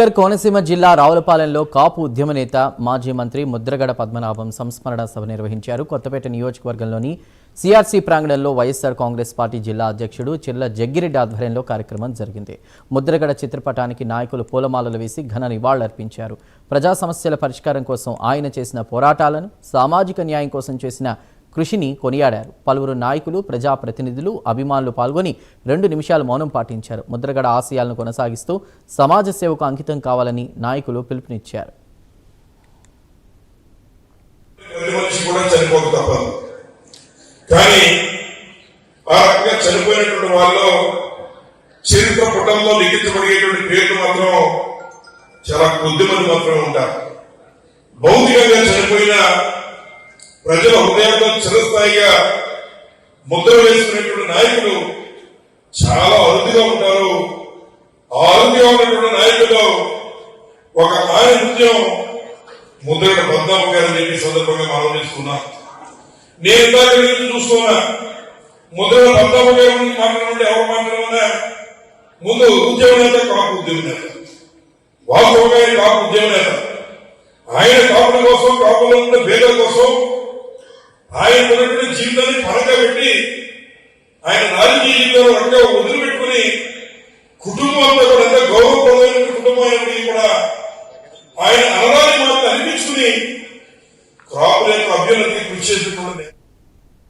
కోనసీమ జిల్లా రావులపాలెంలో కాపు ఉద్యమ నేత మాజీ మంత్రి ముద్రగడ పద్మనాభం సంస్మరణ సభ నిర్వహించారు. కొత్తపేట నియోజకవర్గంలోని సిఆర్సీ ప్రాంగణంలో వైఎస్ఆర్ కాంగ్రెస్ పార్టీ జిల్లా అధ్యక్షుడు చిర్ల జగ్గిరెడ్డి ఆధ్వర్యంలో కార్యక్రమం జరిగింది. ముద్రగడ చిత్రపటానికి నాయకులు పూలమాలలు వేసి ఘన నివాళులర్పించారు. ప్రజా సమస్యల పరిష్కారం కోసం ఆయన చేసిన పోరాటాలను, సామాజిక న్యాయం కోసం చేసిన కృషిని కొనియాడారు. పలువురు నాయకులు, ప్రజాప్రతినిధులు, అభిమానులు పాల్గొని 2 నిమిషాలు మౌనం పాటించారు. ముద్రగడ ఆశయాలను కొనసాగిస్తూ సమాజ సేవకు అంకితం కావాలని నాయకులు పిలుపునిచ్చారు. ప్రజల హృదయంలో చిరస్థాయిగా ముద్ర వేసుకునేటువంటి నాయకులు చాలా అరుదుగా ఉంటారు. ఆ అరుదుగా ఉన్నటువంటి నాయకులు ఒక ఆయన నృత్యం ముద్రగడ పద్మనాభం గారు చెప్పి సందర్భంగా మనం తీసుకున్నాం. నేను ఇందాక నుంచి చూస్తున్నా ముద్రగడ పద్మనాభం గారి గురించి మాట్లాడుతుంటే ఎవరు మాట్లాడుతున్నా ముందు ఉద్యమ నేత, కాపు ఉద్యమ నేత, వాస్తవంగా కాపు ఉద్యమ నేత. ఆయన కాపుల కోసం, కాపులో ఉన్న భేదల కోసం ఆయన ఉన్నటువంటి జీవితాన్ని పరంగా పెట్టి ఆయన రాజకీయ జీవితంలో అంటే వదిలిపెట్టుకుని కుటుంబం అంతా కూడా ఎంత గౌరవప్రదమైన కుటుంబం అయినప్పటికీ కూడా ఆయన అనరాని మాటలు అనిపించుకుని కాపుల యొక్క అభ్యున్నతికి కృషి చేసినటువంటి